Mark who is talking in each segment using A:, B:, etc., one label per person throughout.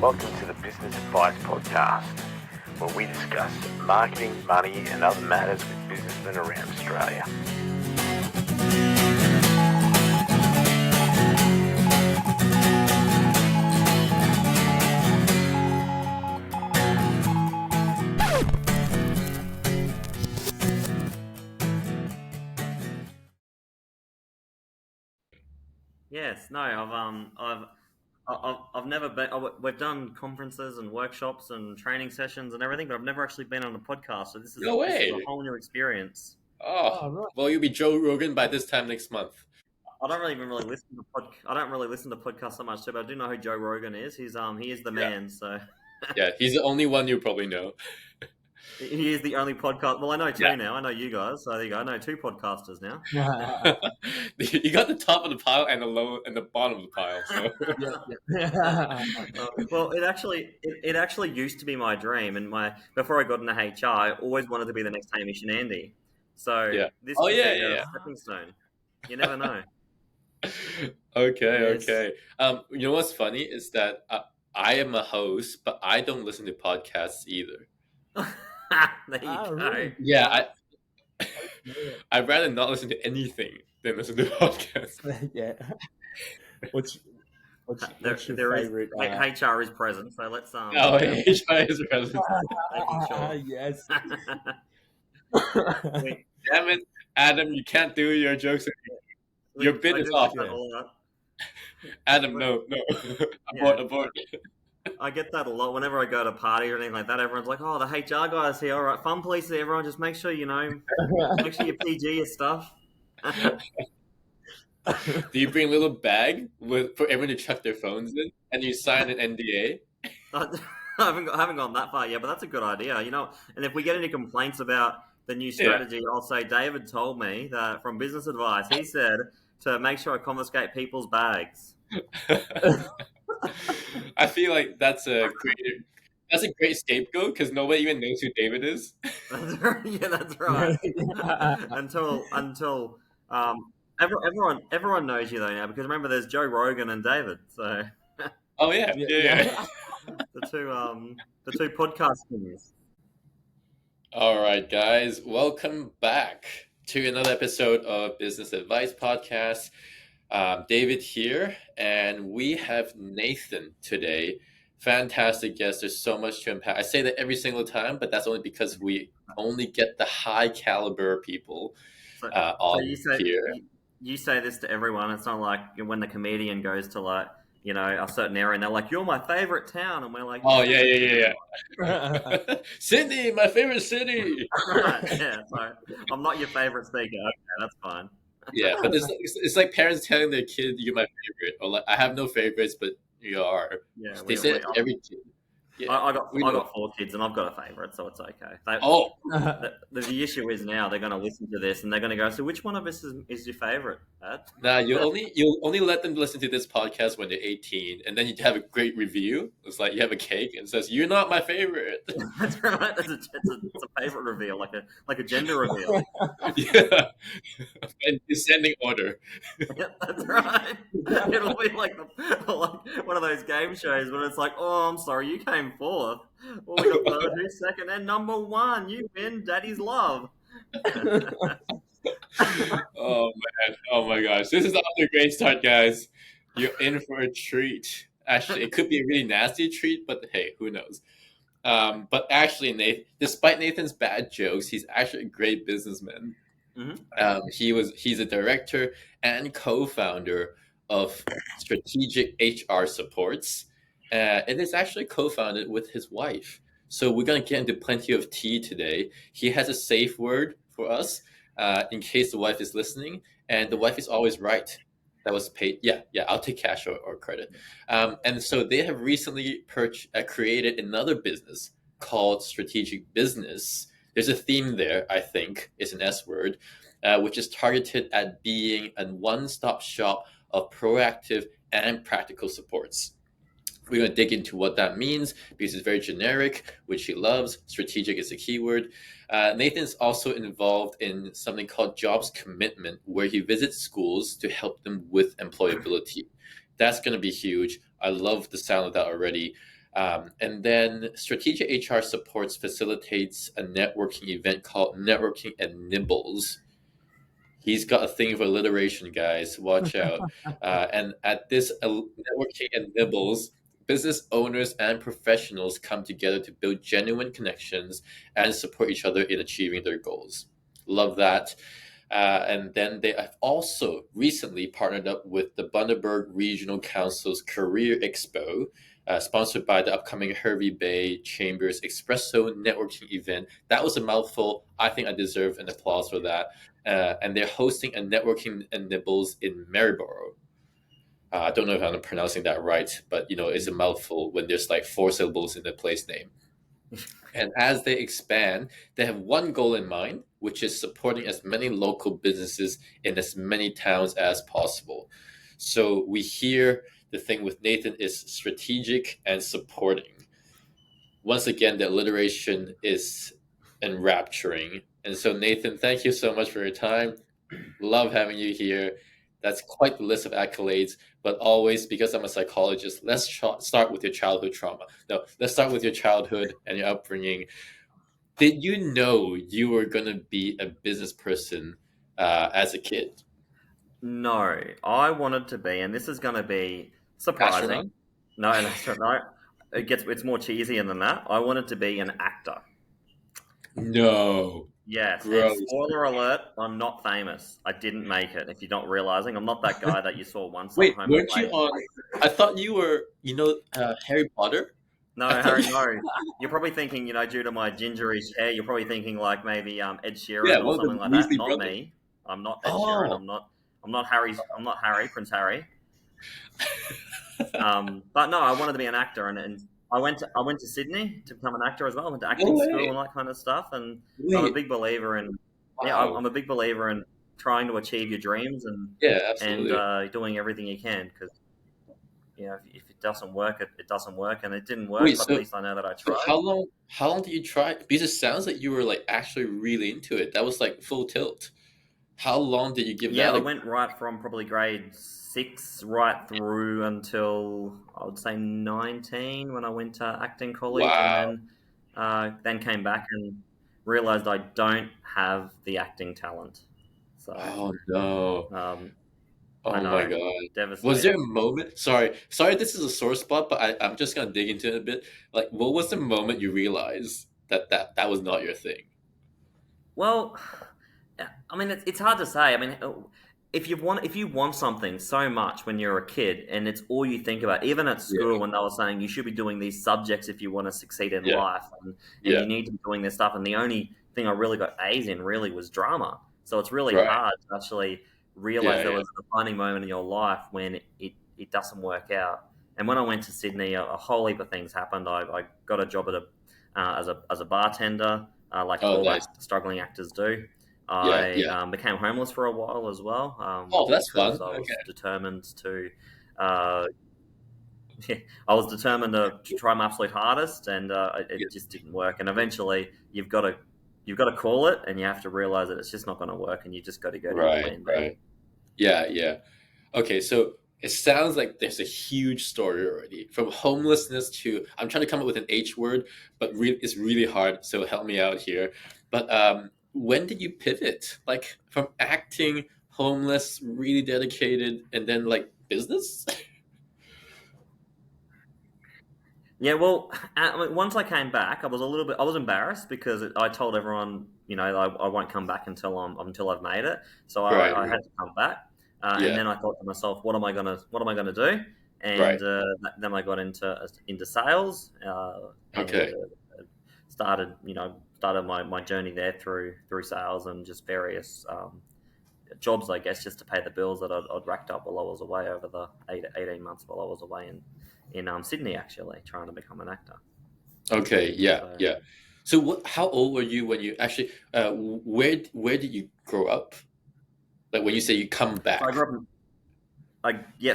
A: Welcome to the Business Advice Podcast, where we discuss marketing, money and other matters with businessmen around Australia.
B: Yes, no, I've never been. We've done conferences and workshops and training sessions and everything, but I've never actually been on a podcast. So this is
C: No
B: this is
C: way.
B: a whole new experience.
C: Oh,
D: right.
C: well, you'll be Joe Rogan by this time next month.
B: I don't really listen to I don't really listen to podcasts so much too, but I do know who Joe Rogan is. He is the man. So
C: Yeah, he's the only one you probably know.
B: he is the only podcast. Well, I know two
C: Yeah.
B: now. I know you guys. So there you go. I know two podcasters now.
C: You got the top of the pile and the low and the bottom of the pile. So.
B: Well, it actually used to be my dream, and before I got into HR, I always wanted to be the next Hamish and Andy. So
C: Yeah.
B: this
C: Oh,
B: could
C: yeah,
B: be
C: yeah,
B: a
C: yeah.
B: stepping stone. You never know.
C: Okay,
B: Yes.
C: okay. You know what's funny is that I am a host, but I don't listen to podcasts either.
B: There you
D: Oh,
B: go.
D: really?
C: Yeah, I'd rather not listen to anything than listen to podcasts.
D: Yeah. What's
B: There
D: your
B: is
D: favorite?
B: HR is present, so let's
C: Oh, HR is present.
B: making sure.
D: Yes.
B: Wait,
C: Damn it, Adam! You can't do your jokes. Your bid
B: I
C: is
B: do
C: off.
B: get that a lot.
C: Adam, no. Abort.
B: I get that a lot whenever I go to a party or anything like that. Everyone's like, "Oh, the HR guy's here. All right, fun police. Everyone, just make sure you PG your stuff."
C: Do you bring a little bag for everyone to chuck their phones in, and you sign an NDA?
B: I haven't gone that far yet, but that's a good idea. And if we get any complaints about the new strategy, I'll say David told me that from business advice. He said to make sure I confiscate people's bags.
C: I feel like that's a great scapegoat because nobody even knows who David is.
B: Yeah, that's right. until everyone knows you though now, because remember there's Joe Rogan and David. So
C: Oh yeah.
B: the two podcast kings.
C: All right, guys, welcome back to another episode of Business Advice Podcast. David here, and we have Nathan today. Fantastic guest. There's so much to unpack. I say that every single time, but that's only because we only get the high caliber people on here.
B: You say this to everyone. It's not like when the comedian goes to a certain area and they're like, "You're my favorite town," and we're like,
C: "Oh yeah." Sydney, my favorite city.
B: Right, yeah, so I'm not your favorite speaker. Okay, that's fine.
C: Yeah, but it's like parents telling their kid, "You're my favorite," or like, "I have no favorites, but you are."
B: Yeah,
C: they say it every kid. Yeah,
B: I got 4 kids and I've got a favourite, so it's okay. The issue is now they're going to listen to this and they're going to go, "So which one of us is your favourite, Dad?"
C: Nah, you'll only let them listen to this podcast when they're 18, and then you have a great review. It's like you have a cake and it says, "You're not my favorite."
B: That's right. It's a favourite reveal, like a gender reveal.
C: Yeah, in descending order.
B: Yeah, that's right. It'll be like one of those game shows when it's like, "Oh, I'm sorry, you came fourth. Well, we got third, who's second, and number one. You win, Daddy's love."
C: Oh man! Oh my gosh! This is off to a great start, guys. You're in for a treat. Actually, it could be a really nasty treat, but hey, who knows? But actually, despite Nathan's bad jokes, he's actually a great businessman.
B: Mm-hmm.
C: He's a director and co-founder of Strategic HR Supports. It is actually co-founded with his wife. So we're going to get into plenty of tea today. He has a safe word for us in case the wife is listening. And the wife is always right. That was paid. Yeah, I'll take cash or credit. And so they have recently created another business called Strategic Business. There's a theme there, I think. It's an S word, which is targeted at being a one-stop shop of proactive and practical supports. We're going to dig into what that means because it's very generic, which he loves. Strategic is a keyword. Nathan's also involved in something called Jobs Commitment, where he visits schools to help them with employability. That's going to be huge. I love the sound of that already. And then Strategic HR Supports facilitates a networking event called Networking and Nibbles. He's got a thing for alliteration, guys. Watch out. And at this Networking and Nibbles, business owners and professionals come together to build genuine connections and support each other in achieving their goals. Love that. And then they have also recently partnered up with the Bundaberg Regional Council's Career Expo, sponsored by the upcoming Hervey Bay Chambers Espresso Networking event. That was a mouthful. I think I deserve an applause for that. And they're hosting a networking and nibbles in Maryborough. I don't know if I'm pronouncing that right, but it's a mouthful when there's like 4 syllables in the place name. And as they expand, they have one goal in mind, which is supporting as many local businesses in as many towns as possible. So we hear the thing with Nathan is strategic and supporting. Once again, the alliteration is enrapturing. And so, Nathan, thank you so much for your time. Love having you here. That's quite the list of accolades, but always, because I'm a psychologist, let's start with your childhood trauma. No, let's start with your childhood and your upbringing. Did you know you were going to be a business person as a kid?
B: No, I wanted to be, and this is going to be surprising.
C: Astronaut?
B: No, it's more cheesier than that. I wanted to be an actor.
C: No.
B: Yes,
C: Gross.
B: and spoiler alert, I'm not famous. I didn't make it. If you're not realizing, I'm not that guy that you saw once
C: Wait,
B: on Home
C: weren't
B: and
C: you
B: Away.
C: on? I thought you were, Harry Potter?
B: No,
C: I thought
B: Harry, no. You're probably thinking, due to my gingerish hair, you're probably thinking like maybe Ed Sheeran
C: Yeah,
B: or
C: one of the
B: something like that.
C: Weasley
B: Not
C: brothers.
B: me. I'm not Ed Sheeran.
C: Oh.
B: I'm not Harry. I'm not Harry, Prince Harry. But no, I wanted to be an actor, and I went to Sydney to become an actor as well. I went to acting school and that kind of stuff, and I'm a
C: Wait.
B: big believer in. Yeah,
C: Wow.
B: I'm a big believer in trying to achieve your dreams
C: Yeah, absolutely.
B: doing everything you can, because if it doesn't work, it doesn't work, and it didn't work.
C: Wait,
B: But
C: so
B: at least I know that I
C: so
B: tried.
C: how long did you try? Because it sounds like you were like actually really into it. That was like full tilt. How long did you give
B: Yeah,
C: that
B: I
C: a
B: went right from probably grade 6 right through until I would say 19 when I went to acting college,
C: Wow.
B: and then came back and realized I don't have the acting talent. So
C: Oh no.
B: I
C: Oh my
B: know,
C: God. Was there
B: devastating.
C: a moment? Sorry, this is a sore spot, but I'm just gonna dig into it a bit. Like, what was the moment you realized that was not your thing?
B: Well, I mean, it's hard to say. I mean, if you want something so much when you're a kid, and it's all you think about, even at
C: Yeah,
B: school when they were saying you should be doing these subjects if you want to succeed in
C: yeah,
B: life, and
C: yeah.
B: you need to be doing this stuff, and the only thing I really got A's in really was drama. So it's really
C: Right.
B: hard to actually realize
C: Yeah,
B: there
C: yeah.
B: was a defining moment in your life when it doesn't work out. And when I went to Sydney, a whole heap of things happened. I got a job as a bartender, like
C: Oh,
B: all
C: nice.
B: struggling actors do.
C: Yeah,
B: I
C: yeah.
B: became homeless for a while as well,
C: Oh, that's
B: because
C: fun.
B: I
C: Okay.
B: was determined to. Uh, I was determined to try my absolute hardest, and
C: Yeah.
B: it just didn't work. And eventually, you've got to call it, and you have to realize that it's just not going to work, and you just got to go to your
C: Right,
B: plan B.
C: right. Yeah, yeah. Okay, so it sounds like there's a huge story already. From homelessness to, I'm trying to come up with an H word, but it's really hard, so help me out here. But when did you pivot? Like from acting, homeless, really dedicated, and then like business?
B: Yeah, well, once I came back, I was embarrassed because I told everyone, I won't come back until I've made it. So
C: Right,
B: I
C: right.
B: had to come back, and
C: Yeah,
B: then I thought to myself, what am I gonna do?
C: right.
B: And then I got into sales, and
C: Okay.
B: started my journey there through sales and just various jobs, I guess, just to pay the bills that I'd racked up while I was away over the 18 months while I was away in Sydney, actually, trying to become an actor.
C: Okay, yeah,
B: So,
C: yeah. So how old were you when you actually where did you grow up? Like when you say you come
B: so I
C: back.
B: grew up in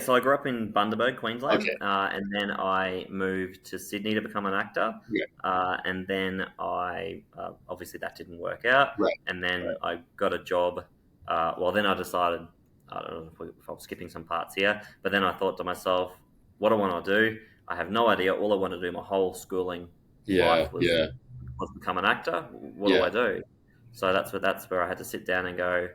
B: so I grew up in Bundaberg, Queensland,
C: Okay.
B: and then I moved to Sydney to become an actor,
C: Yeah.
B: and then I obviously that didn't work out,
C: Right.
B: and then
C: Right.
B: I got a job. Then I decided, I don't know if I'm skipping some parts here, but then I thought to myself, what do I want to do? I have no idea. All I wanted to do my whole schooling
C: Yeah,
B: life
C: yeah,
B: was become an actor. What do
C: yeah,
B: I do? So that's where I had to sit down and go,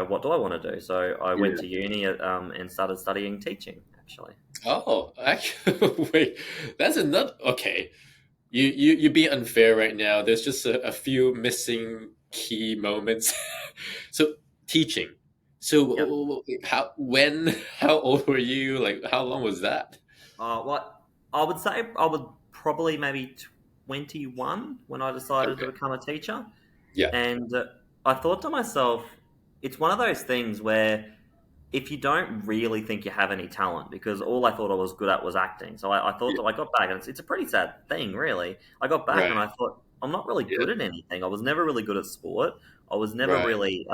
B: what do I want to do? So I went
C: yeah.
B: to uni and started studying teaching, actually.
C: Oh, actually, wait, that's another. Okay, you're being unfair right now. There's just a few missing key moments. So teaching.
B: Yep.
C: So how old were you? Like, how long was that?
B: What I would say, I would probably maybe 21 when I decided to
C: Okay.
B: become a teacher.
C: Yeah.
B: And I thought to myself, it's one of those things where if you don't really think you have any talent, because all I thought I was good at was acting. So I thought
C: Yeah.
B: that I got back, and it's a pretty sad thing, really. I got back
C: Right.
B: and I thought, I'm not really
C: Yeah.
B: good at anything. I was never really good at sport. I was never
C: Right.
B: really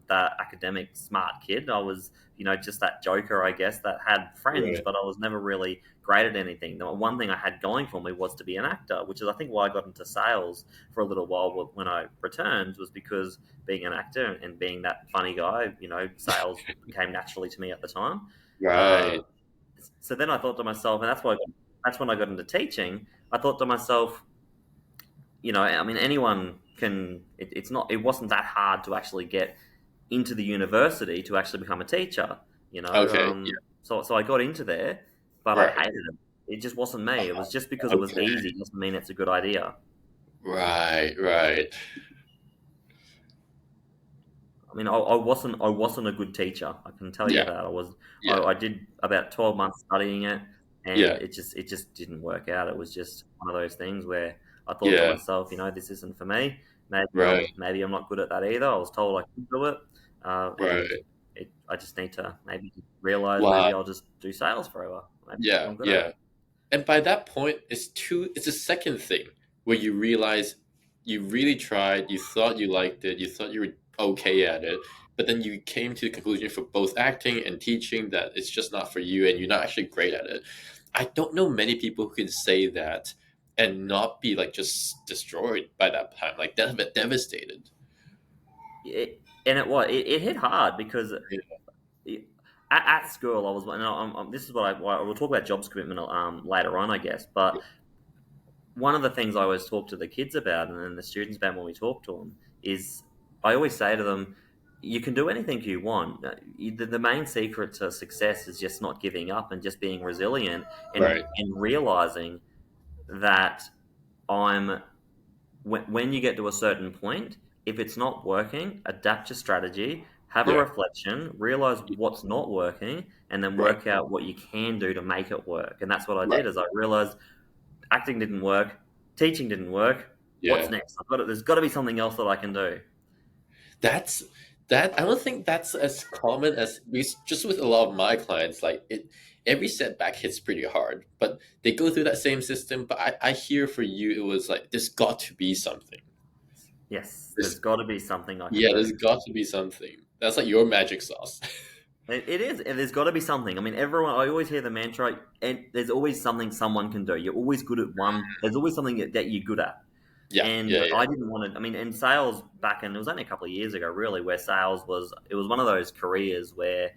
B: that academic smart kid. I was, just that joker, I guess, that had friends,
C: Right.
B: but I was never really great at anything. The one thing I had going for me was to be an actor, which is, I think, why I got into sales for a little while when I returned, was because being an actor and being that funny guy, sales came naturally to me at the time. Uh,
C: Right.
B: so then I thought to myself, and that's when I got into teaching. I thought to myself, I mean, anyone can. It wasn't that hard to actually get into the university to actually become a teacher.
C: Okay. Yeah.
B: So I got into there, but I
C: Right.
B: hated it. It just wasn't me. It was just because it was
C: Okay.
B: easy doesn't mean it's a good idea.
C: Right. Right.
B: I mean, I wasn't a good teacher. I can tell you
C: Yeah.
B: that.
C: Yeah.
B: I did about 12 months studying it, and
C: Yeah.
B: it just didn't work out. It was just one of those things where I thought to
C: Yeah.
B: myself, this isn't for me. Maybe
C: Right.
B: maybe I'm not good at that either. I was told I could do it, and
C: Right.
B: I just need to maybe realize maybe
C: Wow.
B: I'll just do sales forever. Maybe that's what
C: Yeah.
B: I'm good at.
C: Yeah. And by that point, it's a second thing where you realize you really tried, you thought you liked it, you thought you were okay at it, but then you came to the conclusion for both acting and teaching that it's just not for you and you're not actually great at it. I don't know many people who can say that and not be like just destroyed by that time, like devastated.
B: And it hit hard because
C: Yeah.
B: at school, I was, and this is we'll talk about jobs commitment later on, I guess. But one of the things I always talk to the kids about, and then the students about when we talk to them, is I always say to them, you can do anything you want. The main secret to success is just not giving up and just being resilient
C: Right.
B: and realizing that I'm when you get to a certain point, if it's not working, adapt your strategy, have a
C: Yeah.
B: reflection, realize what's not working, and then
C: Right.
B: work out what you can do to make it work. And that's what I
C: Right.
B: did. Is I realized acting didn't work, teaching didn't work. What's
C: Yeah.
B: next? There's got to be something else that I can do.
C: That's that. I don't think that's as common as just with a lot of my clients. Like it, every setback hits pretty hard, but they go through that same system. But I hear for you, it was like there's got to be something.
B: Yes, there's
C: There's,
B: got to be something I can
C: yeah,
B: do.
C: there's got to be something. That's like your magic sauce.
B: It is, and there's got to be something. I mean, everyone. I always hear the mantra, and there's always something someone can do. You're always good at one. There's always something that you're good at.
C: Yeah,
B: And
C: yeah, yeah.
B: I didn't want to. I mean, in sales back in, it was only a couple of years ago, really, where sales was one of those careers where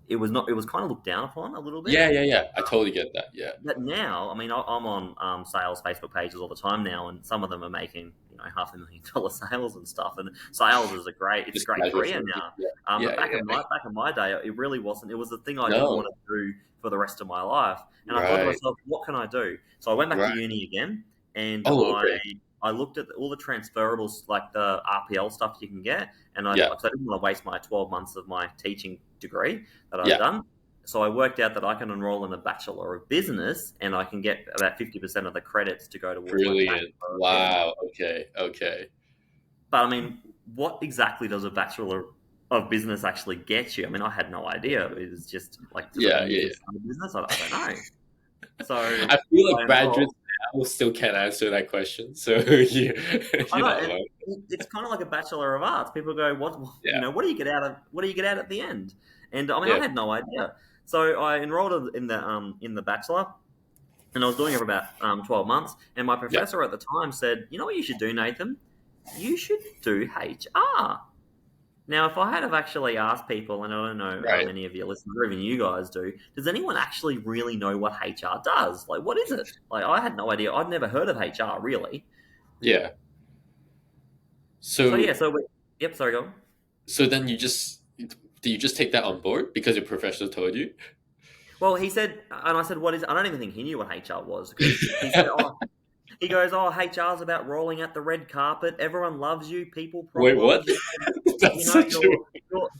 B: it was not. It was kind of looked down upon a little bit.
C: Yeah, yeah, yeah. I totally get that. Yeah.
B: But now, I mean, I'm on sales Facebook pages all the time now, and some of them are making $500,000 sales and stuff. And sales is it's a
C: Just
B: great
C: casual
B: career
C: thinking.
B: now.
C: Yeah.
B: But
C: Yeah, yeah.
B: back in my day, it really wasn't. It was the thing I didn't
C: No.
B: want to do for the rest of my life. And I thought to
C: Right.
B: myself, what can I do? So I went back to
C: Right.
B: uni again, and
C: Oh, okay.
B: I looked at all the transferables, like the RPL stuff you can get, and
C: Yeah.
B: because I didn't want to waste my 12 months of my teaching degree that I'd
C: Yeah.
B: done. So I worked out that I can enroll in a Bachelor of Business, and I can get about 50% of the credits to go towards my
C: Brilliant.
B: Bachelor of Business.
C: Wow. Okay. Okay.
B: But I mean, what exactly does a Bachelor of Business actually get you? I mean, I had no idea. It was just like, does it
C: Yeah.
B: mean you
C: Yeah.
B: can start a business? I don't know. So
C: I feel
B: I
C: like
B: enrolled.
C: graduates now still can't answer that question. So you,
B: I
C: you're
B: know,
C: not
B: and
C: alone.
B: it's kind of like a Bachelor of Arts. People go,
C: Yeah,
B: what do you get out of what do you get out at the end? And I mean, I
C: yeah,
B: had no idea. So I enrolled in the Bachelor, and I was doing it for about 12 months. And my
C: yeah.
B: professor at the time said, "You know what you should do, Nathan? You should do HR." Now, if I had have actually asked people, and I don't know how
C: Right.
B: many of your listeners, or even you guys do, does anyone actually really know what HR does? Like, what is it? Like, I had no idea. I'd never heard of HR, really.
C: Yeah.
B: So,
C: So
B: yeah, yep, sorry, go on.
C: so then do you just take that on board because your professor told you?
B: Well, he said, and I said, what is it? I don't even think he knew what HR was because he said, he goes, HR's about rolling out the red carpet. Everyone loves you. People
C: Wait, what?
B: problems.
C: That's so true.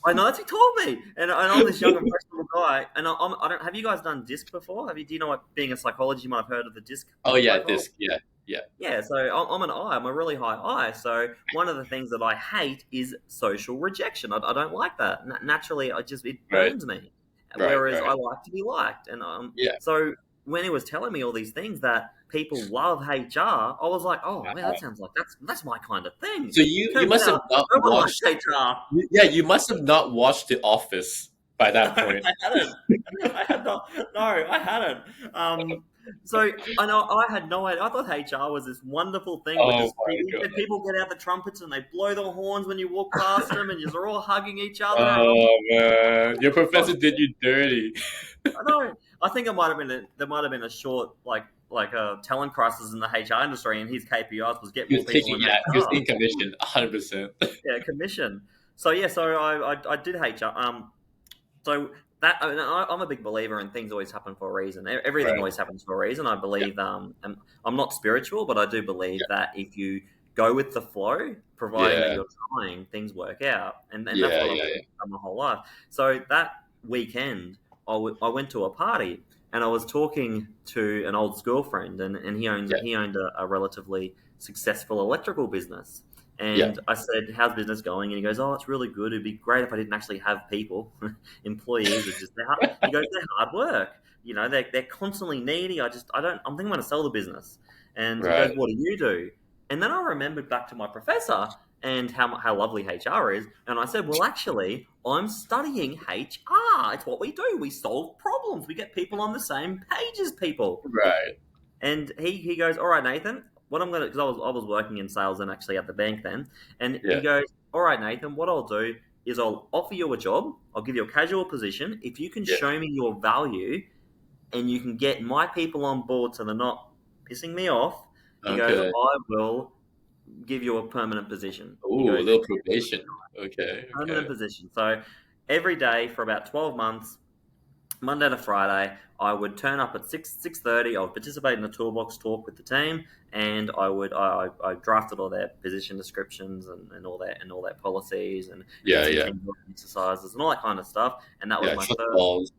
B: I know that's what he told me, and I'm this young impressionable guy. And I don't. Have you guys done DISC before? Do you know what being a psychologist, you might have heard of the DISC
C: Oh yeah,
B: profile?
C: this. Yeah, yeah.
B: Yeah, so I'm an I. I'm a really high I. So one of the things that I hate is social rejection. I don't like that. Naturally, it
C: Right,
B: burns me.
C: right,
B: Whereas I
C: right.
B: like to be liked, and
C: Yeah.
B: so when he was telling me all these things that people love HR, I was like, oh man, that sounds like that's my kind of thing.
C: So you
B: Turns
C: must have
B: out
C: not
B: no one likes
C: watched.
B: HR.
C: Yeah, you must have not watched The Office by that
B: No,
C: point.
B: I hadn't. I had not. No, I hadn't. So I know I had no idea. I thought HR was this wonderful thing with
C: Oh
B: just
C: my
B: people,
C: god.
B: people get out the trumpets and they blow the horns when you walk past them, and you're all hugging each other.
C: Oh man, your professor did you dirty.
B: I know. I think it might have been there might have been a short like a talent crisis in the HR industry, and his KPIs was get
C: He
B: more
C: was
B: people
C: taking,
B: in
C: yeah, he was
B: HR.
C: in commission, 100%.
B: Yeah, commission. So yeah, so I did HR. So that I'm a big believer in things always happen for a reason. Everything
C: Right.
B: always happens for a reason. I
C: Yeah.
B: believe. And I'm not spiritual, but I do believe
C: Yeah.
B: that if you go with the flow, providing that
C: Yeah.
B: you're trying, things work out, and that's
C: Yeah.
B: what I've
C: Yeah.
B: done my whole life. So that weekend, I went to a party and I was talking to an old school friend, and
C: Yeah.
B: he owned a relatively successful electrical business.
C: Yeah.
B: And I said, "How's business going?" And he goes, "Oh, it's really good. It'd be great if I didn't actually have people, employees. It's just he goes, they're hard work. You know, they're constantly needy. I don't. I'm thinking I'm going to sell the business." And he goes,
C: Right.
B: "What do you do?" And then I remembered back to my professor and how lovely HR is. And I said, "Well, actually, I'm studying HR. It's what we do. We solve problems. We get people on the same page as people."
C: Right.
B: And he goes, "All right, Nathan, what I'm gonna," because I was working in sales and actually at the bank then, and he
C: Yeah.
B: goes, "All right, Nathan, what I'll do is I'll offer you a job. I'll give you a casual position if you can
C: Yeah.
B: show me your value and you can get my people on board so they're not pissing me off." He goes,
C: Okay.
B: "I will give you a permanent position." He
C: Ooh, a
B: goes,
C: little probation. Okay.
B: "Permanent
C: Okay.
B: position." So every day for about 12 months, Monday to Friday, I would turn up at 6:30. I would participate in the toolbox talk with the team, and I drafted all their position descriptions and all their policies and did
C: Yeah.
B: some
C: Yeah.
B: team building exercises and all that kind of stuff. And that was
C: Yeah. Footballs.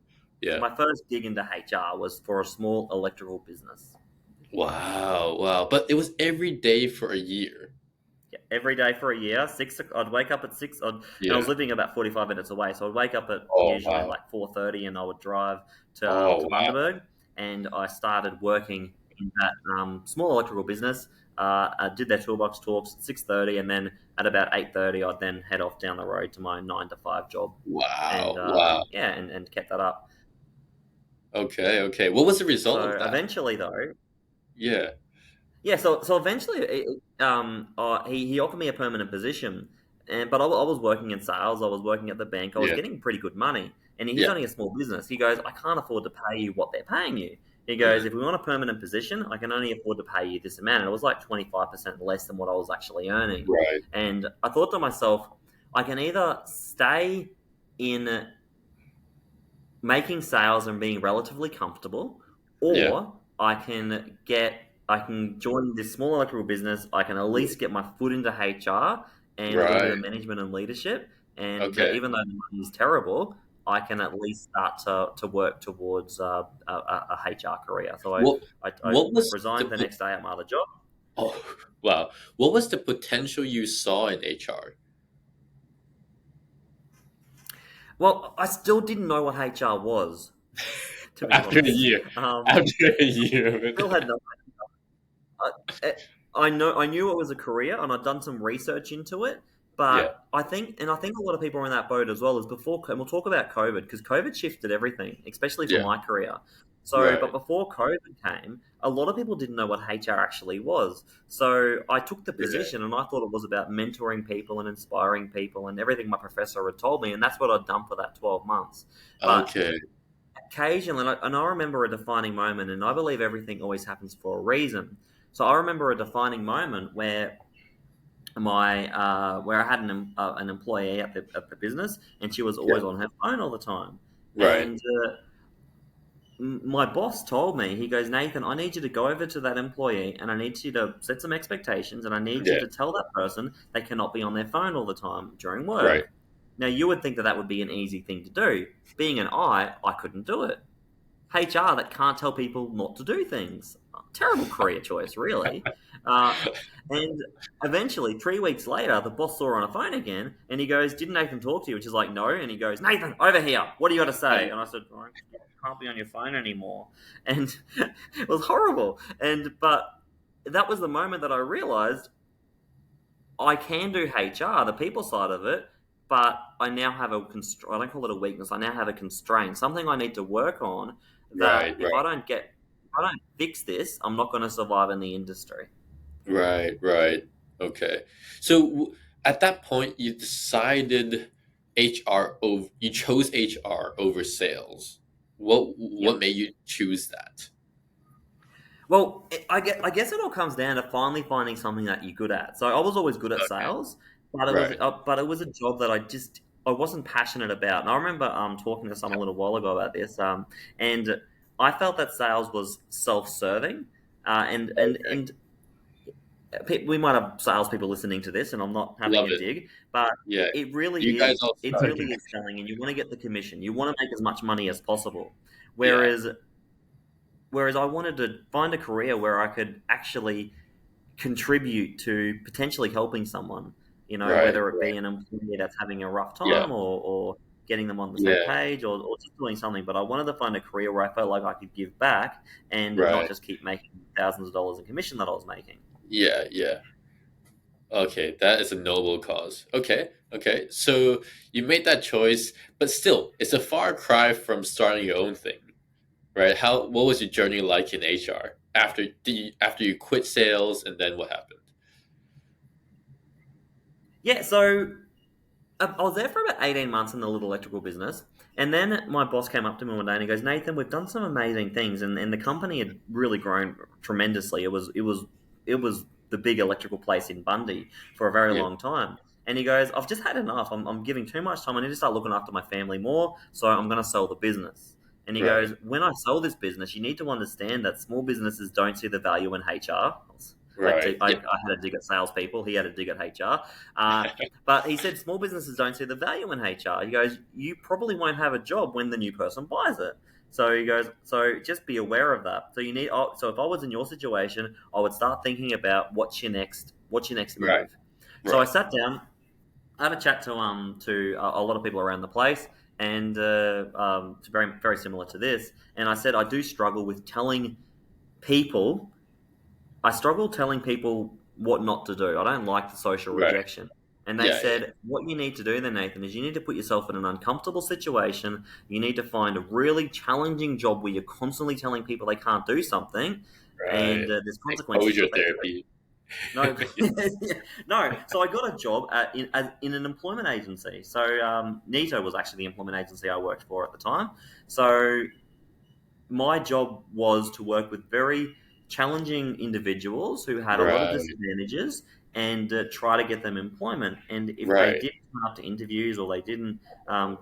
C: Yeah.
B: my first gig into HR was for a small electrical business.
C: Wow. Wow. But it was every day for a year.
B: Yeah, every day for a year. I'd wake up at 6. And I was
C: Yeah.
B: living about 45 minutes away, so I'd wake up at
C: Oh
B: usually
C: wow.
B: like 4:30, and I would drive
C: Oh
B: to
C: wow.
B: Bundaberg, and I started working in that small electrical business. I did their toolbox talks at 6:30, and then at about 8:30, I'd then head off down the road to my 9 to 5 job, and
C: Wow. Wow.
B: yeah, and kept that up.
C: Okay. Okay. What was the result
B: So
C: of that?
B: eventually, though,
C: Yeah.
B: yeah, so eventually, he offered me a permanent position, but I was working in sales. I was working at the bank. I was
C: Yeah.
B: getting pretty good money, and he's
C: Yeah.
B: only a small business. He goes, "I can't afford to pay you what they're paying you." He goes, "If we want a permanent position, I can only afford to pay you this amount." And it was like 25% less than what I was actually earning.
C: Right.
B: And I thought to myself, I can either stay in making sales and being relatively comfortable,
C: Yeah.
B: or I can join this small electrical business. I can at least get my foot into HR and a little bit
C: Right.
B: of management and leadership. And
C: Okay.
B: even though the money is terrible, I can at least start to work towards a HR career. So
C: What
B: I
C: what was
B: resigned the next day at my other job.
C: oh wow. What was the potential you saw in HR?
B: Well, I still didn't know what HR was, to be
C: After a
B: honest.
C: year. After a year of
B: Still
C: it.
B: had no. I knew it was a career, and I'd done some research into it.
C: Yeah.
B: But I think a lot of people are in that boat as well. Is before, and we'll talk about COVID because COVID shifted everything, especially for
C: Yeah.
B: my career. So, but
C: Right.
B: before COVID came, a lot of people didn't know what HR actually was. So I took the
C: Right.
B: position and I thought it was about mentoring people and inspiring people and everything my professor had told me. And that's what I'd done for that 12 months. But
C: Okay.
B: occasionally, and I remember a defining moment, and I believe everything always happens for a reason. So I remember a defining moment where I had an employee at the business, and she was
C: Yeah.
B: always on her phone all the time.
C: Right.
B: And my boss told me, he goes, Nathan, I need you to go over to that employee, and I need you to set some expectations, and I need you
C: Yeah.
B: to tell that person they cannot be on their phone all the time during
C: Right.
B: work. Now, you would think that that would be an easy thing to do. Being an I couldn't do it. HR that can't tell people not to do things. Terrible career choice, really. Uh, and eventually, 3 weeks later, the boss saw her on a phone again, and he goes, "Did Nathan talk to you?" And she's like, "No." And he goes, "Nathan, over here. What do you got to say?" And I said, "I can't be on your phone anymore." And it was horrible. But that was the moment that I realized I can do HR, the people side of it, but I now have I don't call it a weakness. I now have a constraint, something I need to work on. That
C: Right. Right.
B: if I don't fix this, I'm not going to survive in the industry.
C: Right. Right. Okay. So at that point, you decided HR over. You chose HR over sales.
B: Yeah.
C: What made you choose that?
B: Well, I guess it all comes down to finally finding something that you're good at. So I was always good at
C: Okay.
B: sales,
C: Right.
B: but it was a job that I wasn't passionate about. And I remember talking to someone a little while ago about this, and I felt that sales was self-serving,
C: Okay.
B: and we might have salespeople listening to this, and I'm not having
C: Love
B: a
C: it.
B: dig, but
C: Yeah.
B: it really
C: You guys
B: is.
C: all
B: It
C: suck.
B: really is selling, and you want to get the commission. You want to make as much money as possible.
C: Yeah.
B: Whereas, I wanted to find a career where I could actually contribute to potentially helping someone. You know,
C: Right.
B: whether it
C: Right.
B: be an employee that's having a rough
C: Yeah.
B: time, or getting them on the same
C: Yeah.
B: page, or just doing something. But I wanted to find a career where I felt like I could give back and not
C: Right.
B: just keep making thousands of dollars in commission that I was making.
C: Yeah. Yeah. Okay, that is a noble cause. Okay, okay. So you made that choice, but still, it's a far cry from starting your own thing, right? What was your journey like in HR after you quit sales, and then what happened?
B: Yeah, so I was there for about 18 months in the little electrical business. And then my boss came up to me one day and he goes, Nathan, we've done some amazing things. And the company had really grown tremendously. It was the big electrical place in Bundy for a very
C: Yeah,
B: long time. And he goes, I've just had enough. I'm giving too much time. I need to start looking after my family more. So I'm going to sell the business. And he
C: right,
B: goes, when I sell this business, you need to understand that small businesses don't see the value in HR.
C: right.
B: I
C: Yeah,
B: had a dig at salespeople. He had a dig at HR. But he said small businesses don't see the value in HR. He goes, you probably won't have a job when the new person buys it. So he goes, so just be aware of that. So so if I was in your situation, I would start thinking about what's your next
C: right,
B: move. So I
C: right,
B: sat down, I had a chat to a lot of people around the place, and it's very very similar to this. And I said I do struggle with telling people I struggle telling people what not to do. I don't like the social
C: right.
B: rejection. And they
C: Yeah, yeah,
B: said, what you need to do then, Nathan, is you need to put yourself in an uncomfortable situation. You need to find a really challenging job where you're constantly telling people they can't do something,
C: right.
B: and there's consequences
C: Exposure
B: effectively.
C: therapy.
B: No, no. So I got a job in an employment agency. So Nito was actually the employment agency I worked for at the time. So my job was to work with very challenging individuals who had a lot of
C: Right,
B: disadvantages and try to get them employment. And if they
C: right,
B: didn't turn up to interviews or they didn't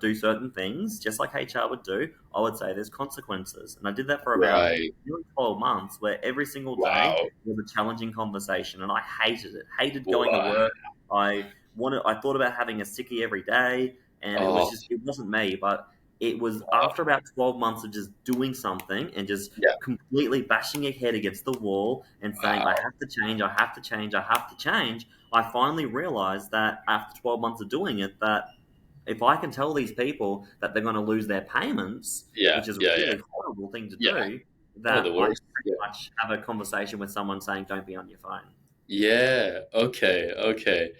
B: do certain things, just like HR would do, I would say there's consequences. And I did that for about
C: right.
B: nearly 12 months, where every single day
C: Wow,
B: was a challenging conversation, and I hated it. Hated going to
C: wow.
B: work. I thought about having a sickie every day, and
C: Oh,
B: it wasn't me, but it was after about 12 months of just doing something and just
C: yeah.
B: completely bashing your head against the wall and saying, I
C: Wow.
B: have to change, I have to change, I have to change. I finally realized that after 12 months of doing it, that if I can tell these people that they're going to lose their payments,
C: Yeah,
B: which is a
C: yeah, yeah,
B: really horrible thing to
C: yeah.
B: do,
C: Oh,
B: that
C: the
B: I can
C: worst.
B: pretty much have a conversation with someone saying, don't be on your phone.
C: Yeah. Okay. Okay.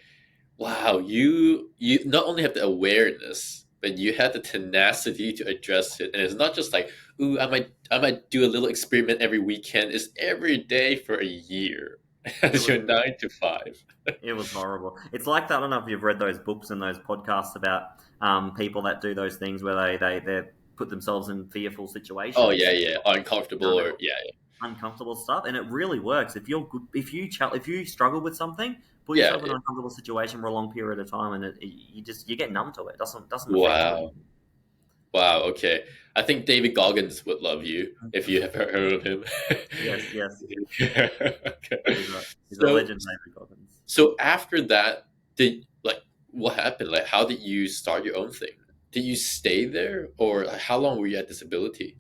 C: Wow. You not only have the awareness, but you had the tenacity to address it, and it's not just like, ooh, I might do a little experiment every weekend. It's every day for a year as your 9 to 5.
B: It was horrible. It's like that. I don't know if you've read those books and those podcasts about people that do those things where they put themselves in fearful situations.
C: Oh yeah, uncomfortable or yeah.
B: Uncomfortable stuff, and it really works. If you're good, if you struggle with something, put yourself in an uncomfortable situation for a long period of time, and you get numb to it. It doesn't affect you.
C: Wow. Okay. I think David Goggins would love you if you have heard of him.
B: Yes.
C: Okay.
B: He's a legend, David Goggins.
C: So after that, what happened? Like, how did you start your own thing? Did you stay there, or how long were you at Disability?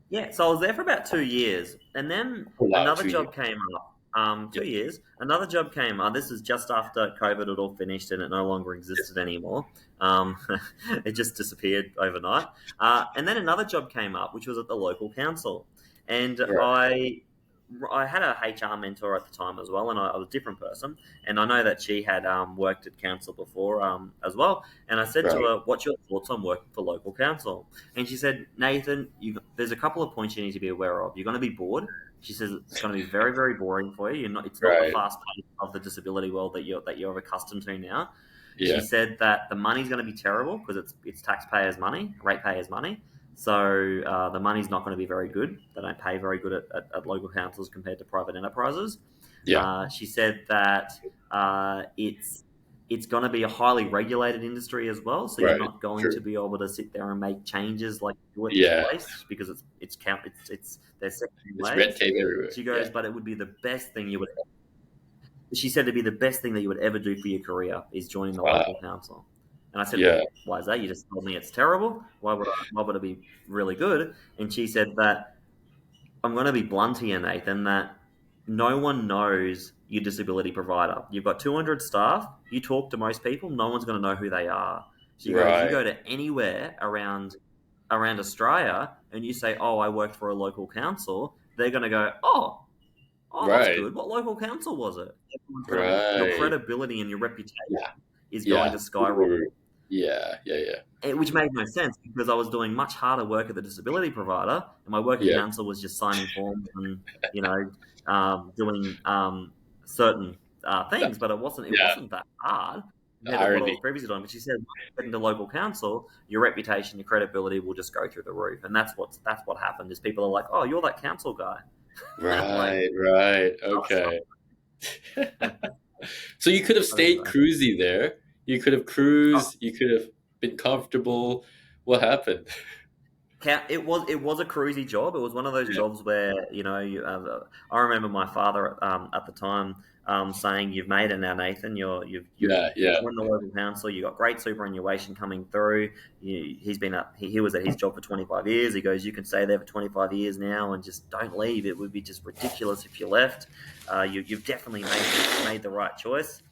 B: Yeah, so I was there for about 2 years, and then another job came up. 2 years, another job came up. This is just after COVID had all finished and it no longer existed anymore. It just disappeared overnight. And then another job came up, which was at the local council. And I had a HR mentor at the time as well, and I was a different person. And I know that she had worked at council before as well. And I said to her, "What's your thoughts on working for local council?" And she said, "Nathan, there's a couple of points you need to be aware of. You're going to be bored." She says it's going to be very, very boring for you. It's not the fast pace of the disability world that you're accustomed to now. Yeah. She said that the money's going to be terrible because it's taxpayers' money, ratepayers' money. So the money's not going to be very good. They don't pay very good at local councils compared to private enterprises. Yeah. She said that it's going to be a highly regulated industry as well. So you're not going to be able to sit there and make changes like you do at this place because there's
C: red tape everywhere.
B: She goes, but it would be the best thing you would. She said it'd be the best thing that you would ever do for your career is joining the local council. And I said, why is that? You just told me it's terrible. Why would it be really good? And she said that, I'm going to be blunt here, Nathan, that no one knows your disability provider. You've got 200 staff. You talk to most people. No one's going to know who they are. She goes, you go to anywhere around Australia and you say, oh, I work for a local council. They're going to go, oh, that's good. What local council was it? Your credibility and your reputation is going to skyrocket.
C: Yeah.
B: Which made no sense because I was doing much harder work at the disability provider, and my work at council was just signing forms and doing certain things, but it wasn't that hard compared to what I was previously doing. But she said, getting to local council, your reputation, your credibility will just go through the roof, and that's what happened. Is people are like, oh, you're that council guy.
C: Right. Okay. So you could have stayed cruisy there. You could have cruised. You could have been comfortable. What happened?
B: It was a cruisy job. It was one of those jobs where I remember my father at the time saying, "You've made it now, Nathan. You've won the local council. You got great superannuation coming through. He was at his job for 25 years. He goes, you can stay there for 25 years now and just don't leave. It would be just ridiculous if you left. You've definitely made the right choice."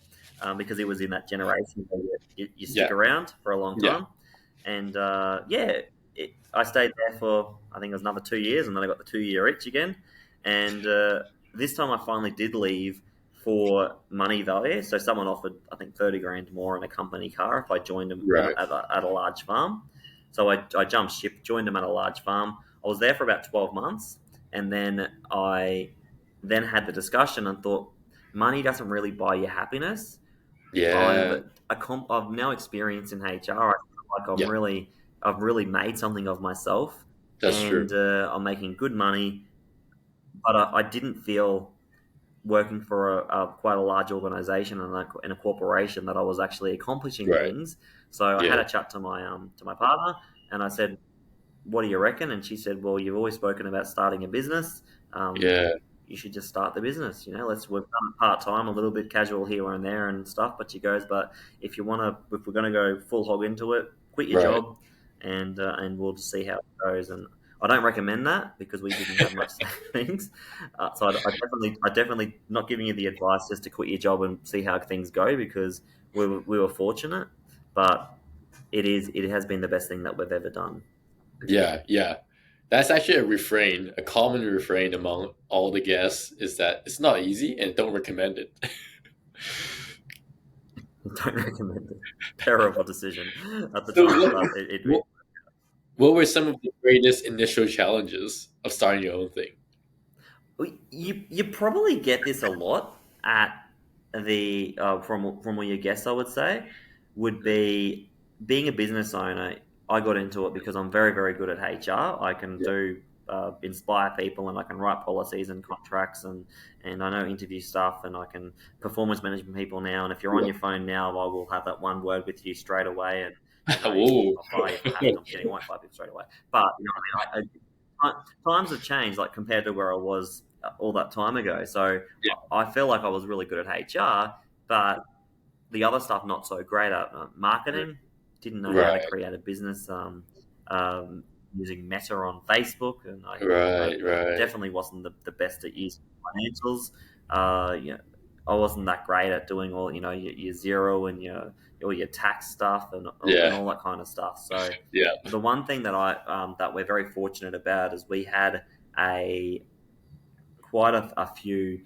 B: Because he was in that generation where you stick around for a long time. And I stayed there for, I think it was another 2 years, and then I got the 2-year itch again. And this time I finally did leave for money value. So someone offered, I think, 30 grand more in a company car if I joined them at a large farm. So I jumped ship, joined them at a large farm. I was there for about 12 months. And then I had the discussion and thought, money doesn't really buy you happiness. I've now experienced in HR. I feel like I've really made something of myself.
C: That's true.
B: I'm making good money, but I didn't feel working for quite a large organisation and a corporation that I was actually accomplishing things. So I had a chat to my partner, and I said, "What do you reckon?" And she said, "Well, you've always spoken about starting a business. You should just start the business. We've done it part-time, a little bit casual here and there and stuff." But she goes, "But if we're going to go full hog into it, quit your job and we'll just see how it goes." And I don't recommend that because we didn't have much savings. So I definitely not giving you the advice just to quit your job and see how things go because we were fortunate, but it has been the best thing that we've ever done.
C: Yeah. That's actually a common refrain among all the guests is that it's not easy and don't recommend it.
B: Don't recommend it. Terrible decision at the
C: So
B: time, but
C: what, what were some of the greatest initial challenges of starting your own thing?
B: you probably get this a lot at the from where your guests, I would say, would be being a business owner. I got into it because I'm very, very good at HR. I can
C: Yeah.
B: do inspire people, and I can write policies and contracts, and I know interview stuff, and I can performance management people now. And if you're on
C: Yeah.
B: your phone now, I will have that one word with you straight away, and
C: Whoa.
B: I'll fire you if I have to. I'm kidding, I won't fire people straight away. But what I mean, times have changed, like compared to where I was all that time ago. So
C: Yeah.
B: I feel like I was really good at HR, but the other stuff not so great at. Marketing, didn't know how to
C: Right.
B: create a business um, using Meta on Facebook, and I
C: Right.
B: definitely wasn't the best at using financials. I wasn't that great at doing all your zero and all your tax stuff and
C: Yeah.
B: all that kind of stuff. So
C: Yeah.
B: the one thing that we're very fortunate about is we had a quite a few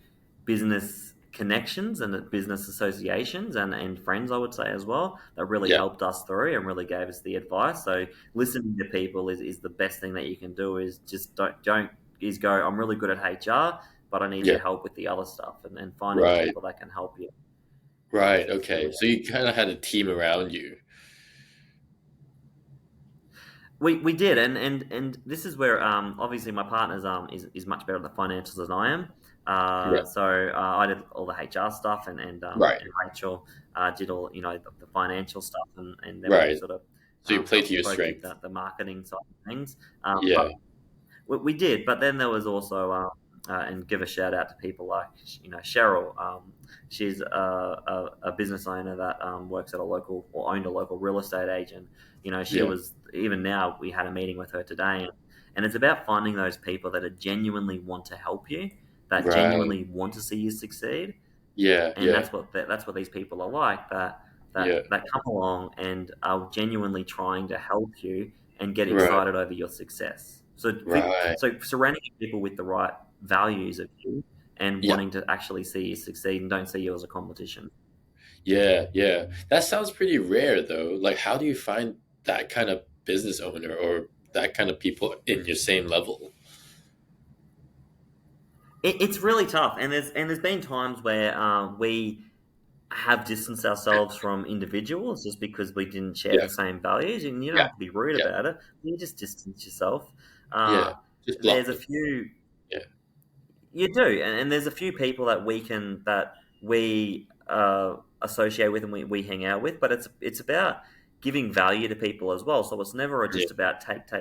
B: business connections and business associations and friends, I would say, as well, that really
C: Yeah.
B: helped us through and really gave us the advice. So listening to people is the best thing that you can do. Is just don't is go, I'm really good at HR, but I need
C: Yeah.
B: your help with the other stuff, and finding
C: Right.
B: people that can help you
C: Right.
B: is
C: Okay.
B: really.
C: So you kind of had a team around you.
B: We did, and this is where obviously my partner's is much better at the financials than I am.
C: Yeah.
B: So I did all the HR stuff,
C: Right.
B: and Rachel did all the financial stuff, and then we
C: Right.
B: sort of
C: So you play to
B: helped
C: your
B: both did
C: strength.
B: the marketing side of things.
C: Yeah.
B: We did, but then there was also, and give a shout out to people like Cheryl. She's a business owner that works at a local or owned a local real estate agent. She
C: Yeah.
B: was even now. We had a meeting with her today, and it's about finding those people that are genuinely want to help you, that
C: Right.
B: genuinely want to see you succeed,
C: Yeah.
B: and
C: Yeah.
B: that's what these people are like.
C: Yeah.
B: That come along and are genuinely trying to help you and get
C: Right.
B: excited over your success.
C: Right.
B: So surrounding people with the right values of you and
C: Yeah.
B: wanting to actually see you succeed and don't see you as a competition.
C: Yeah. Yeah. That sounds pretty rare, though. Like, how do you find that kind of business owner or that kind of people in your same level?
B: It's really tough, and there's been times where we have distanced ourselves from individuals just because we didn't share
C: Yeah.
B: the same values, and you don't
C: Yeah.
B: have to be rude
C: Yeah.
B: about it. You just distance yourself.
C: Yeah.
B: Uh,
C: Just block
B: there's a
C: them.
B: few.
C: Yeah.
B: You do, and there's a few people that we associate with and we hang out with, but it's about giving value to people as well. So it's never
C: Yeah.
B: just about
C: That's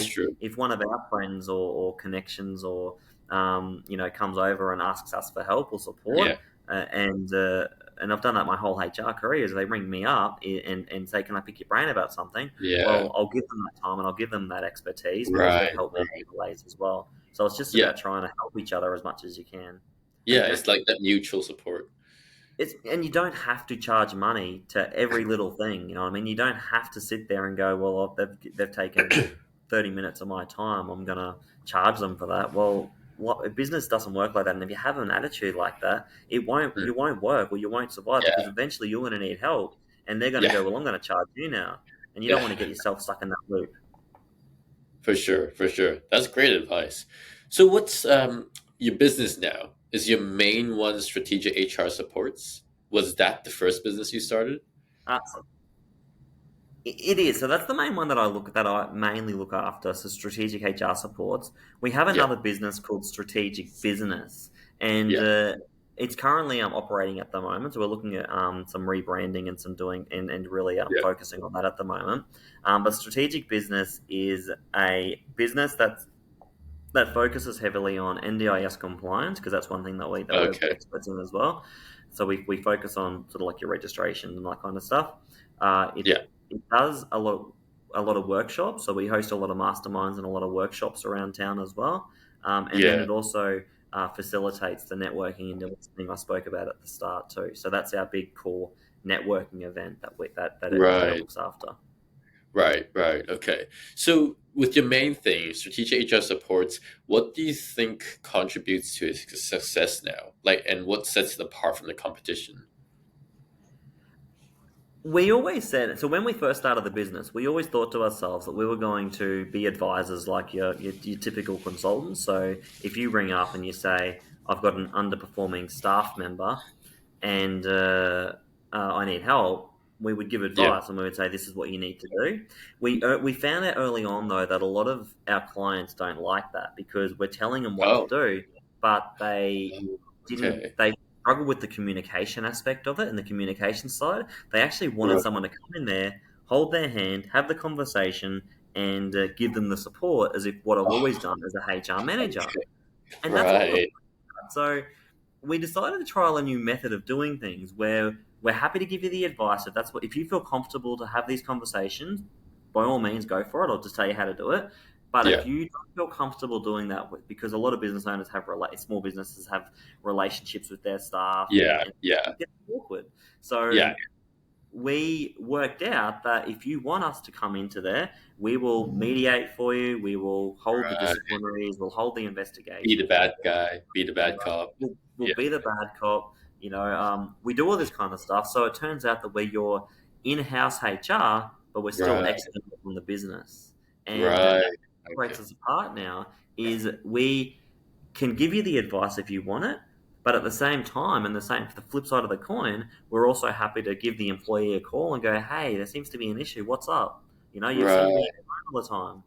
B: take.
C: true.
B: If one of our friends or connections or comes over and asks us for help or support,
C: Yeah.
B: uh, and uh, and I've done that my whole HR career. Is they ring me up and say, "Can I pick your brain about something?"
C: Yeah.
B: Well, I'll give them that time and I'll give them that expertise because they've
C: Right.
B: helped me in
C: Right.
B: other ways as well. So it's just
C: Yeah.
B: about trying to help each other as much as you can.
C: Yeah. It's like that mutual support.
B: And you don't have to charge money to every little thing. You know what I mean? You don't have to sit there and go, well, they've taken 30 minutes of my time. I'm gonna charge them for that. Well, business doesn't work like that. And if you have an attitude like that,
C: Mm.
B: you won't work or you won't survive because
C: Yeah.
B: eventually you're going to need help, and they're going to
C: Yeah.
B: go, well, I'm going to charge you now, and you don't
C: Yeah.
B: want to get yourself stuck in that loop.
C: For sure. For sure. That's great advice. So what's your business now? Is your main one strategic HR supports? Was that the first business you started?
B: Uh, It is. So that's the main one that I mainly look after. So strategic HR supports. We have
C: Yeah.
B: another business called Strategic Business, and
C: Yeah.
B: it's currently operating at the moment. So we're looking at some rebranding and some doing and really
C: Yeah.
B: focusing on that at the moment. But Strategic Business is a business that focuses heavily on NDIS compliance because that's one thing that we're
C: Okay.
B: experts in as well. So we focus on sort of like your registration and that kind of stuff.
C: Yeah.
B: It does a lot of workshops. So we host a lot of masterminds and a lot of workshops around town as well. And then
C: Yeah.
B: it also facilitates the networking and listening I spoke about at the start too. So that's our big core networking event that it
C: Right.
B: looks after.
C: Right. Right. Okay. So with your main thing, strategic HR supports, what do you think contributes to its success now? Like, and what sets it apart from the competition?
B: We always said, so when we first started the business, we always thought to ourselves that we were going to be advisors like your typical consultants. So if you ring up and you say, I've got an underperforming staff member and I need help, we would give
C: Yeah.
B: advice and we would say, this is what you need to do. We found out early on, though, that a lot of our clients don't like that because we're telling them what to
C: Oh,
B: do, but they
C: okay.
B: they struggle with the communication aspect of it and the communication side. They actually wanted
C: Right.
B: someone to come in there, hold their hand, have the conversation, and give them the support as if what I've
C: Oh,
B: always done as a HR manager.
C: okay.
B: And that's what we're
C: Right.
B: so we decided to trial a new method of doing things where we're happy to give you the advice if you feel comfortable to have these conversations, by all means go for it. I'll just tell you how to do it. But
C: Yeah.
B: if you don't feel comfortable doing that, because a lot of business owners small businesses have relationships with their staff,
C: Yeah.
B: and
C: Yeah.
B: it gets awkward. So
C: Yeah.
B: we worked out that if you want us to come into there, we will mediate for you. We will hold the
C: Right.
B: disciplinaries. We'll hold the
C: Be the
B: investigation.
C: bad guy. Be the bad cop.
B: We'll
C: Yeah.
B: be the bad cop. We do all this kind of stuff. So it turns out that we're your in-house HR, but we're still
C: Right.
B: external from the business. And
C: Right.
B: that separates
C: Okay.
B: us apart now is we can give you the advice if you want it, but at the same time, and the flip side of the coin, we're also happy to give the employee a call and go, hey, there seems to be an issue. What's up? You seem to be
C: Right.
B: all the time.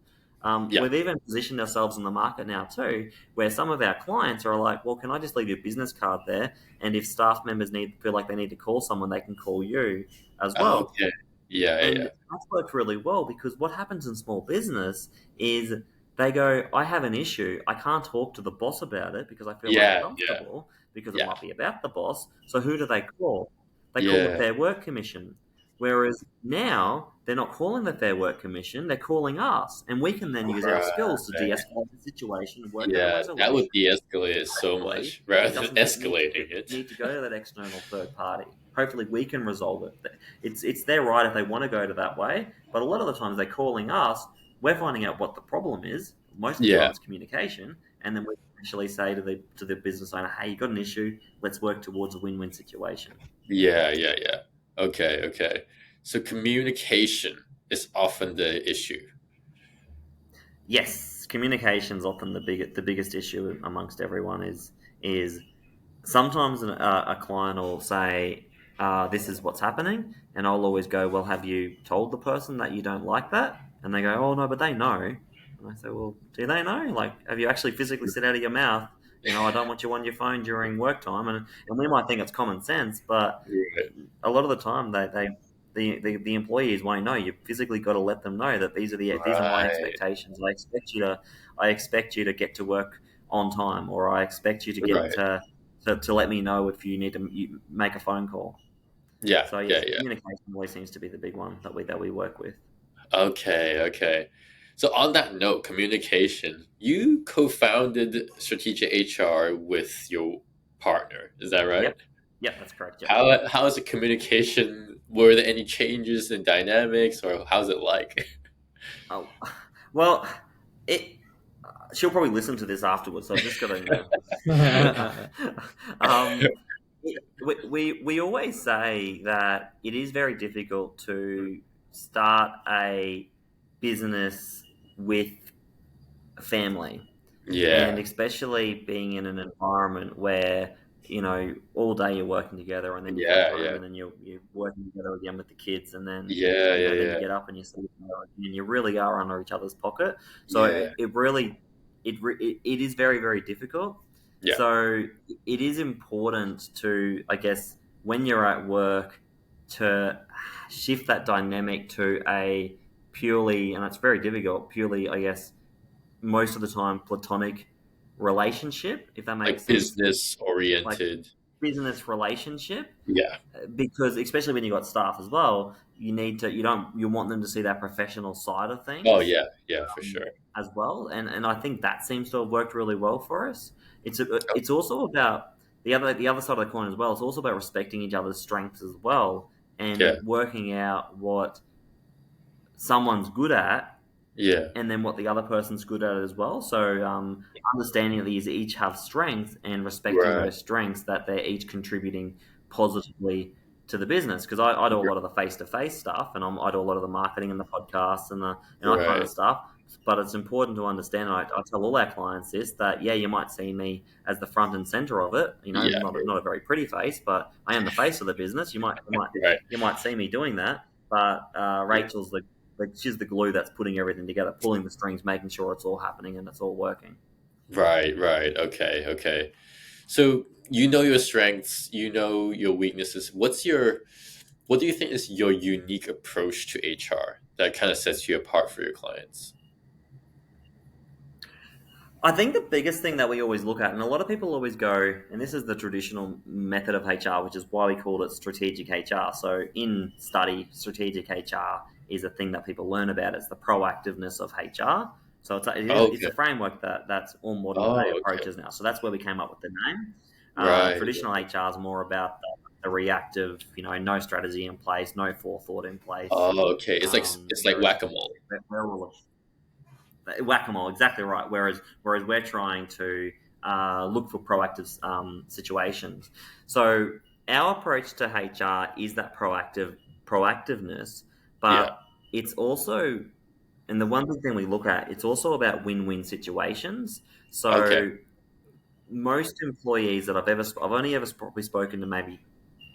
C: Yeah.
B: We've even positioned ourselves in the market now too, where some of our clients are like, well, can I just leave your business card there? And if staff members feel like they need to call someone, they can call you as well.
C: Okay. Yeah. Yeah.
B: And
C: Yeah.
B: that's worked really well because what happens in small business is they go, I have an issue. I can't talk to the boss about it because I feel
C: Yeah.
B: uncomfortable because it
C: Yeah.
B: might be about the boss. So who do they call? They call the
C: Yeah.
B: Fair Work Commission. Whereas now they're not calling the Fair Work Commission, they're calling us. And we can then use our skills to
C: Right.
B: de-escalate the situation and work out a
C: Yeah. That would
B: resolution.
C: de-escalate it so
B: Hopefully,
C: much rather
B: it
C: than
B: doesn't
C: escalating it.
B: need to go to that external third party. Hopefully, we can resolve it. It's their right if they want to go to that way. But a lot of the times, they're calling us. We're finding out what the problem is. Most of the time,
C: Yeah.
B: it's communication, and then we actually say to the business owner, "Hey, you got an issue. Let's work towards a win-win situation."
C: Yeah. Yeah. Yeah. Okay. Okay. So communication is often the issue.
B: Yes, communication's often the biggest issue amongst everyone. Is sometimes a client will say, this is what's happening. And I'll always go, well, have you told the person that you don't like that? And they go, oh, no, but they know. And I say, well, do they know? Like, have you actually physically said out of your mouth, I don't want you on your phone during work time? And we might think it's common sense, but
C: Right.
B: a lot of the time the employees won't know. You physically got to let them know that these are my
C: Right.
B: expectations. I expect you to get to work on time, or I expect you to get
C: Right.
B: to let me know if you need to make a phone call.
C: Yeah.
B: So
C: Yeah.
B: yes,
C: Yeah.
B: communication always seems to be the big one that we work with.
C: Okay. Okay. So on that note, communication, you co-founded Strategic HR with your partner. Is that right?
B: Yep, that's correct. Yep.
C: How is the communication? Were there any changes in dynamics, or how's it like?
B: Oh, well, it. She'll probably listen to this afterwards, so I've just got to. um, we always say that it is very difficult to start a business with a family, and
C: Yeah.
B: especially being in an environment where all day you're working together, and then you come
C: Yeah.
B: home,
C: Yeah.
B: and then you're working together again with the kids, and then
C: Yeah. Yeah.
B: then you
C: Yeah.
B: get up and you sleep, and you really are under each other's pocket. So
C: Yeah.
B: it is very, very difficult.
C: Yeah.
B: So it is important to, I guess, when you're at work, to shift that dynamic to a purely, and it's very difficult, purely, I guess, most of the time, platonic relationship, if that makes
C: Like
B: sense.
C: business
B: Like
C: oriented.
B: business relationship,
C: Yeah.
B: because especially when you got staff as well, you want them to see that professional side of
C: Oh
B: things,
C: yeah. Yeah. For sure.
B: as well, and I think that seems to have worked really well for us. It's also about the other side of the coin as well. It's also about respecting each other's strengths as well,
C: Yeah.
B: and working out what someone's good at,
C: Yeah.
B: and then what the other person's good at as well. So understanding that these each have strengths and respecting
C: Right.
B: those strengths, that they're each contributing positively to the business, because I do a lot of the face-to-face stuff, and I do a lot of the marketing and the podcasts and that kind of
C: Right.
B: stuff. But it's important to understand, and I tell all our clients this, that you might see me as the front and center of it.
C: Yeah.
B: Not a very pretty face, but I am the face of the business.
C: Right.
B: You might see me doing that. But Rachel's she's the glue that's putting everything together, pulling the strings, making sure it's all happening and it's all working.
C: Right. Right. Okay. Okay. So you know your strengths, you know your weaknesses. What do you think is your unique approach to HR that kind of sets you apart for your clients?
B: I think the biggest thing that we always look at, and a lot of people always go, and this is the traditional method of HR, which is why we called it strategic HR. So in study, strategic HR is a thing that people learn about. It's the proactiveness of HR. So it's
C: Okay.
B: a framework that's all modern day
C: Oh, okay.
B: approaches now. So that's where we came up with the name.
C: Right.
B: Traditional HR is more about the reactive, no strategy in place, no forethought in place.
C: Oh, okay. It's like
B: Whereas
C: whack-a-mole.
B: we're all whack-a-mole, exactly right. Whereas we're trying to look for proactive situations. So our approach to HR is that proactiveness,
C: Yeah.
B: but it's also, and the one big thing we look at, it's also about win-win situations.
C: Okay.
B: So most employees that I've only ever probably spoken to maybe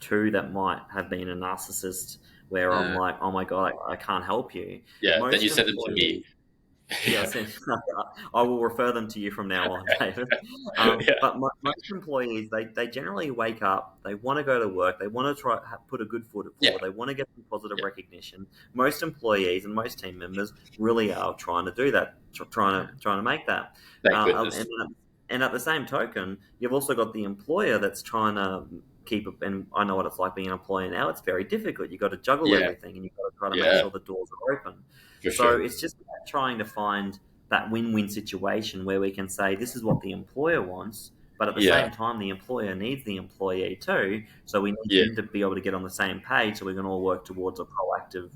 B: two that might have been a narcissist, where I'm
C: Uh,
B: like, oh my god, I can't help you.
C: yeah. Then you
B: Most
C: send it to me.
B: employees, yeah,
C: Yeah.
B: essentially, I will refer them to you from now on, David.
C: Yeah.
B: But most employees, they generally wake up, they want to go to work, they want to put a good foot
C: Yeah.
B: forward, they want to get some positive
C: Yeah.
B: recognition. Most employees and most team members really are trying to do that, trying to make that.
C: Thank
B: And
C: goodness.
B: at the same token, you've also got the employer that's trying to keep it. And I know what it's like being an employer now. It's very difficult. You've got to juggle
C: Yeah.
B: everything, and you've got to try to make
C: Yeah.
B: sure the doors are open.
C: For
B: So
C: sure.
B: it's just about trying to find that win-win situation where we can say this is what the employer wants, but at the
C: Yeah.
B: same time, the employer needs the employee too. So we need
C: Yeah.
B: them to be able to get on the same page, so we can all work towards a proactive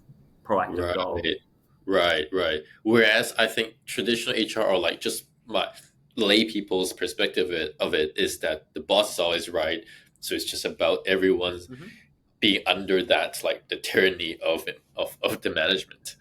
B: goal.
C: Right. Right. Right. Whereas I think traditional HR, or like just my lay people's perspective of it is that the boss is always right. So it's just about everyone
B: Mhm.
C: being under that, like the tyranny of the management.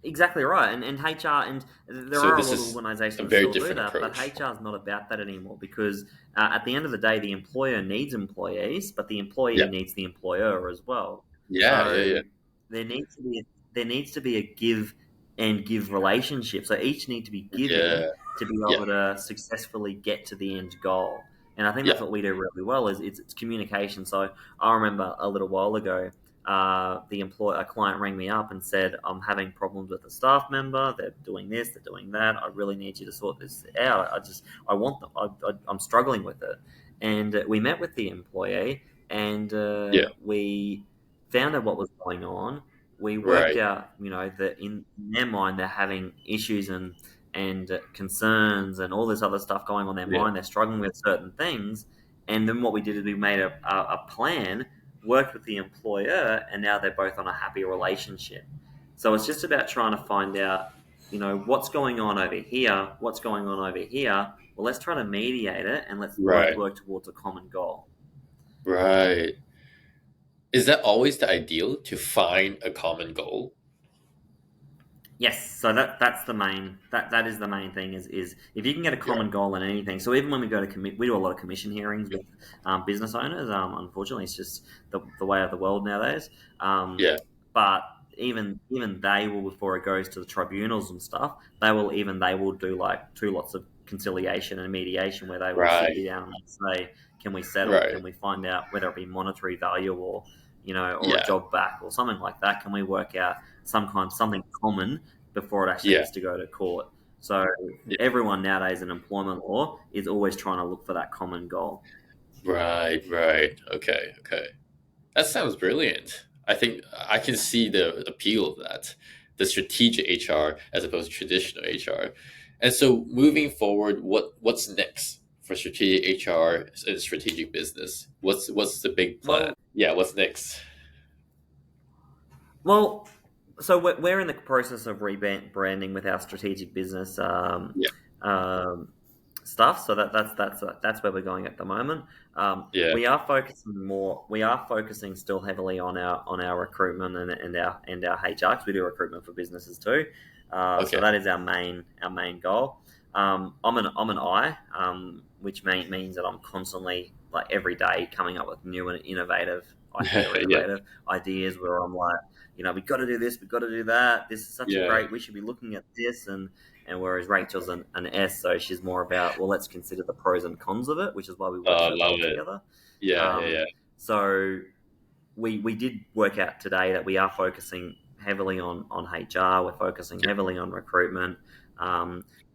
B: Exactly right, and HR, and there
C: So
B: are a
C: this
B: lot of
C: is
B: organisations
C: a
B: that
C: very
B: still do
C: different
B: that, but
C: approach.
B: HR is not about that anymore because at the end of the day, the employer needs employees, but the employee
C: Yeah.
B: needs the employer as well.
C: Yeah. Yeah.
B: So
C: Yeah.
B: there needs to be a give and give relationship. So each need to be giving
C: Yeah.
B: to be
C: Yeah.
B: able to successfully get to the end goal. And I think that's
C: Yeah.
B: what we do really well is it's communication. So I remember a little while ago, a client rang me up and said, I'm having problems with a staff member. They're doing this, they're doing that. I really need you to sort this out. I want them. I'm struggling with it. And we met with the employee, and
C: Yeah.
B: we found out what was going on. We worked
C: Right.
B: out, that in their mind they're having issues and concerns and all this other stuff going on in their
C: Yeah.
B: mind. They're struggling with certain things, and then what we did is we made a plan, worked with the employer, and now they're both on a happy relationship. So it's just about trying to find out, what's going on over here, what's going on over here. Well, let's try to mediate it and let's both
C: Right.
B: work towards a common goal.
C: Right. Is that always the ideal to find a common goal?
B: Yes, so that's the main that is the main thing is if you can get a
C: Yeah.
B: common goal in anything. So even when we go to we do a lot of commission hearings with business owners. Unfortunately, it's just the way of the world nowadays.
C: Yeah.
B: But even they will, before it goes to the tribunals and stuff, they will do like two lots of conciliation and mediation where they will sit
C: Right.
B: you down and say, can we settle?
C: Right.
B: Can we find out whether it be monetary value or or a
C: Yeah.
B: job back or something like that? Can we work out something common before it actually
C: Yeah.
B: gets to go to court? So
C: Yeah.
B: everyone nowadays in employment law is always trying to look for that common goal.
C: Right. Right. Okay. Okay. That sounds brilliant. I think I can see the appeal of that, the strategic HR as opposed to traditional HR. And so moving forward, what's next for strategic HR and strategic business? What's the big plan?
B: Well,
C: Yeah, what's next?
B: Well, so we're in the process of rebranding with our strategic business.
C: Yeah.
B: Um, stuff. So that's where we're going at the moment.
C: Yeah.
B: We are focusing more. We are focusing still heavily on our recruitment and our HR, because we do recruitment for businesses too.
C: Okay.
B: So that is our main goal. I'm an I, which means that I'm constantly, like, every day, coming up with new and innovative
C: Yeah.
B: ideas where I'm like, we've got to do this, we've got to do that. This is such a
C: Yeah.
B: great. We should be looking at this, and whereas Rachel's an S, so she's more about, well, let's consider the pros and cons of it, which is why we work so
C: Love
B: well
C: it.
B: together.
C: Yeah. Yeah.
B: So we did work out today that we are focusing heavily on HR. We're focusing heavily on recruitment.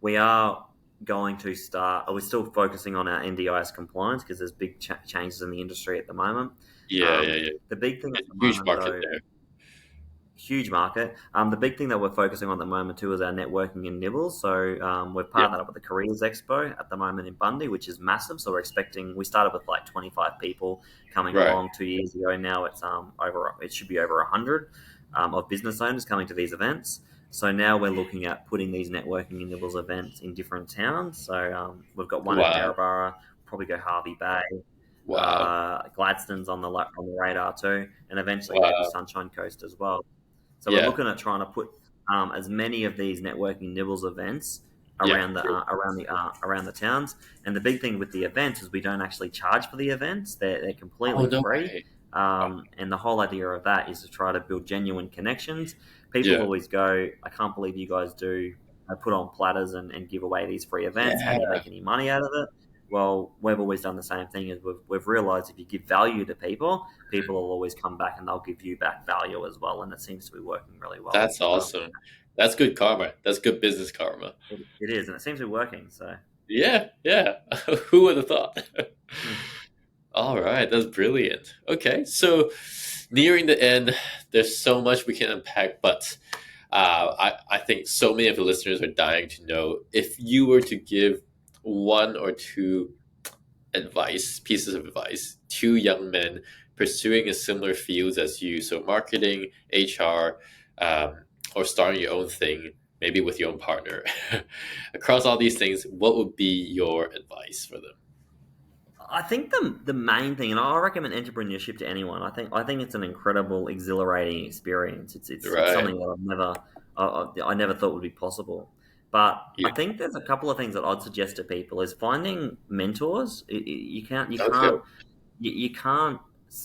B: We are going to start. We're still focusing on our NDIS compliance, because there's big changes in the industry at the moment.
C: Yeah. Yeah.
B: The big thing at
C: It's
B: the
C: a huge
B: moment,
C: market
B: though,
C: there.
B: huge market. The big thing that we're focusing on at the moment too is our networking in Nibbles. So we've
C: Yeah.
B: partnered up with the Careers Expo at the moment in Bundy, which is massive. So we started with like 25 people coming
C: Right.
B: along 2 years ago. Now it's it should be over 100 of business owners coming to these events. So now we're looking at putting these networking in Nibbles events in different towns. So we've got one in
C: Wow.
B: Maryborough, probably go Harvey Bay.
C: Wow.
B: Gladstone's on the radar too, and eventually maybe
C: Wow.
B: Sunshine Coast as well. So we're
C: Yeah.
B: looking at trying to put as many of these networking Nibbles events
C: Yeah.
B: around the towns. And the big thing with the events is we don't actually charge for the events; they're completely
C: No
B: free.
C: way.
B: And the whole idea of that is to try to build genuine connections. People
C: Yeah.
B: always go, "I can't believe you guys do put on platters and give away these free events. How do you
C: Yeah.
B: make any money out of it?" Well, we've always done the same thing. Is we've realised if you give value to people, people will always come back and they'll give you back value as well. And it seems to be working really well.
C: That's awesome. That's good karma. That's good business karma.
B: It is, and it seems to be working. So
C: Yeah. Yeah. Who would have thought? All right. That's brilliant. Okay. So nearing the end, there's so much we can unpack, but I think so many of the listeners are dying to know if you were to give one or two pieces of advice to young men pursuing a similar fields as you, so marketing, HR, or starting your own thing, maybe with your own partner. Across all these things, what would be your advice for them?
B: I think the main thing, and I recommend entrepreneurship to anyone. I think it's an incredible, exhilarating experience. It's
C: Right.
B: something that I never thought would be possible. But
C: Yeah.
B: I think there's a couple of things that I'd suggest to people is finding mentors.
C: Okay.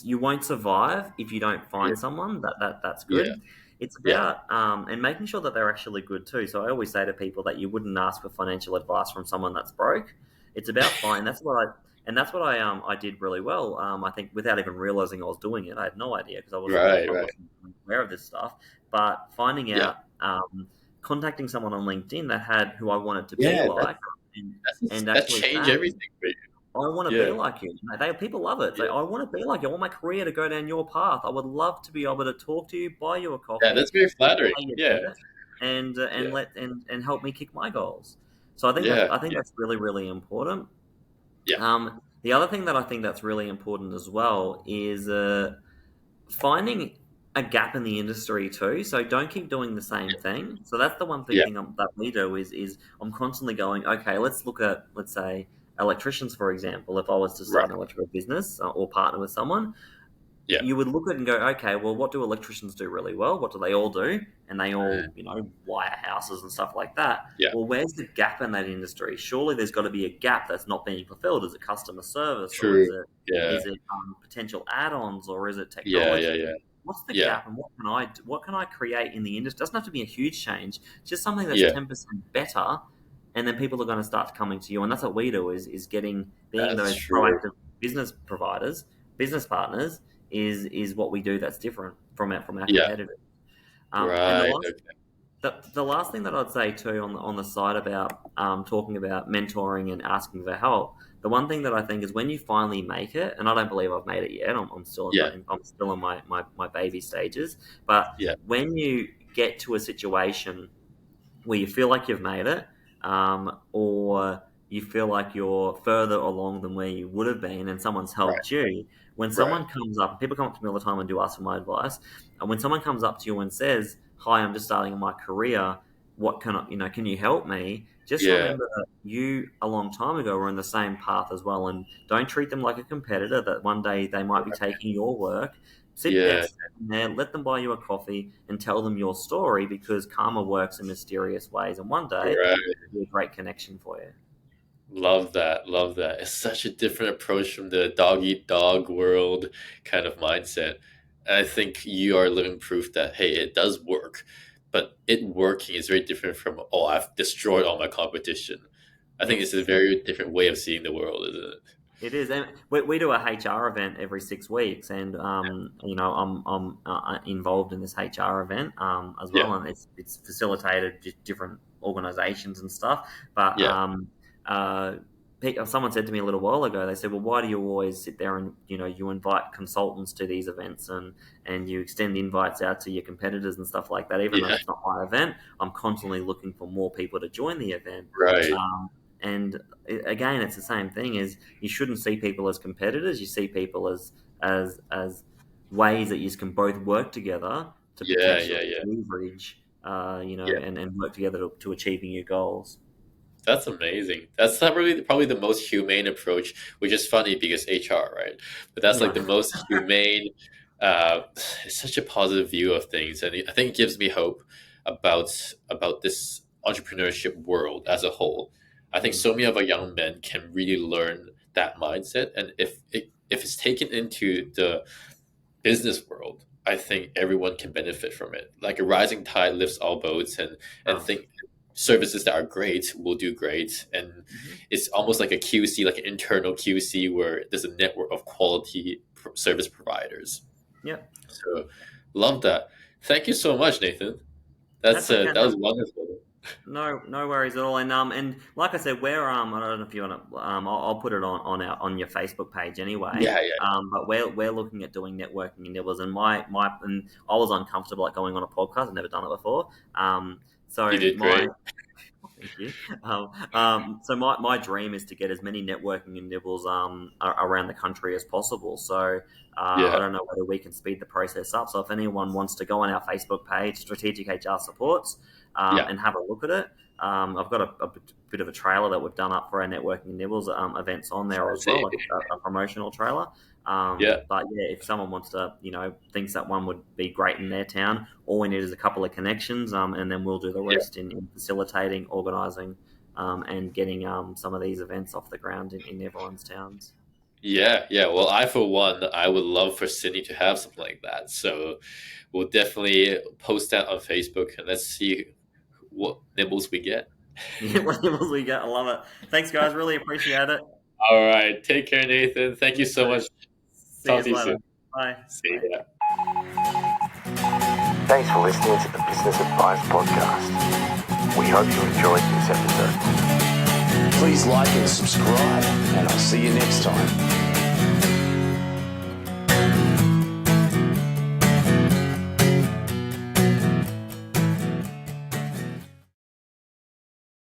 B: You won't survive if you don't find
C: Yeah.
B: someone that's
C: Yeah.
B: good. It's
C: Yeah.
B: about and making sure that they're actually good too. So I always say to people that you wouldn't ask for financial advice from someone that's broke. It's about finding. That's what I did really well. I think without even realizing I was doing it, I had no idea because I
C: Right.
B: wasn't aware of this stuff. But finding
C: Yeah.
B: out, contacting someone on LinkedIn that had who I wanted to be
C: Yeah.
B: like, and
C: That
B: actually
C: changed
B: saying,
C: everything for you.
B: I want to be
C: Yeah.
B: like you. People love it. Say,
C: Yeah.
B: I want to be like you. I want my career to go down your path. I would love to be able to talk to you, buy you a coffee,
C: Yeah. That's very flattering.
B: pay you
C: Yeah.
B: dinner, and
C: Yeah.
B: help me kick my goals. So I think
C: Yeah.
B: that's really, really important.
C: Yeah.
B: The other thing that I think that's really important as well is finding a gap in the industry too. So don't keep doing the same thing. So that's the one big
C: Yeah.
B: thing that we do is I'm constantly going, okay, let's look at, let's say, electricians, for example. If I was to start
C: Right.
B: an electrical business or partner with someone,
C: Yeah.
B: you would look at it and go, okay, well, what do electricians do really well? What do they all do? And they all, wire houses and stuff like that.
C: Yeah.
B: Well, where's the gap in that industry? Surely there's got to be a gap that's not being fulfilled. Is it customer service, or
C: True. Yeah.
B: is it potential add-ons, or is it
C: Yeah.
B: technology?
C: Yeah. Yeah.
B: What's the
C: Yeah.
B: gap, and what can I create in the industry? It doesn't have to be a huge change, just something that's
C: Yeah.
B: 10% better, and then people are going to start coming to you. And that's what we do is being
C: That's
B: those
C: true.
B: proactive business providers, business partners is what we do that's different from our
C: Yeah.
B: competitors. And
C: Right.
B: the last thing that I'd say too on the side about talking about mentoring and asking for help, the one thing that I think is when you finally make it, and I don't believe I've made it yet. I'm still in my baby stages. But
C: Yeah.
B: when you get to a situation where you feel like you've made it, or you feel like you're further along than where you would have been, and someone's helped you. When someone comes up, people come up to me all the time and do ask for my advice, and when someone comes up to you and says, "Hi, I'm just starting my career. can you help me? Just
C: Yeah.
B: remember that you, a long time ago, were on the same path as well, and don't treat them like a competitor that one day they might be taking your work. Sit
C: Yeah.
B: there, let them buy you a coffee and tell them your story, because karma works in mysterious ways, and one day
C: Right.
B: it'll be a great connection for you.
C: Love that. Love that. It's such a different approach from the dog eat dog world kind of mindset. And I think you are living proof that, hey, it does work, but it working is very different from, oh, I've destroyed all my competition. I think it's a very different way of seeing the world, isn't it?
B: It is, and we do a HR event every 6 weeks, and I'm involved in this HR event as well, and it's facilitated just different organisations and stuff. But someone said to me a little while ago, they said, "Well, why do you always sit there and you invite consultants to these events and you extend invites out to your competitors and stuff like that, even though it's not my event? I'm constantly looking for more people to join the event."
C: Right.
B: And again, it's the same thing. Is you shouldn't see people as competitors. You see people as ways that you can both work together to potentially leverage, and work together to achieving your goals.
C: That's amazing. That's probably the most humane approach, which is funny because HR, right? But that's like the most humane. It's such a positive view of things, and I think it gives me hope about this entrepreneurship world as a whole. I think so many of our young men can really learn that mindset, and if it's taken into the business world, I think everyone can benefit from it. Like a rising tide lifts all boats, and think services that are great will do great, and it's almost like a QC, like an internal QC, where there's a network of quality service providers.
B: Yeah.
C: So, love that. Thank you so much, Nathan. That was wonderful.
B: No worries at all. And like I said, we're I don't know if you want to. I'll put it on your Facebook page anyway.
C: Yeah.
B: But we're looking at doing networking in Nibbles, and my and I was uncomfortable at going on a podcast. I've never done it before. So
C: you did great.
B: Thank you. So my dream is to get as many networking in Nibbles around the country as possible. So I don't know whether we can speed the process up. So if anyone wants to go on our Facebook page, Strategic HR Supports, and have a look at it. I've got a bit of a trailer that we've done up for our networking in Nibbles events on there as well, like a promotional trailer. But if someone wants to, thinks that one would be great in their town, all we need is a couple of connections, and then we'll do the rest in facilitating, organising, and getting some of these events off the ground in everyone's towns.
C: Yeah. Well, for one, I would love for Sydney to have something like that. So we'll definitely post that on Facebook, and let's see what nibbles we get.
B: What nibbles we get. I love it. Thanks, guys. Really appreciate it.
C: All right. Take care, Nathan. Thank you so much. Talk to you soon.
B: Bye.
C: See ya.
A: Thanks for listening to the Business Advice Podcast. We hope you enjoyed this episode.
E: Please like and subscribe, and I'll see you next time.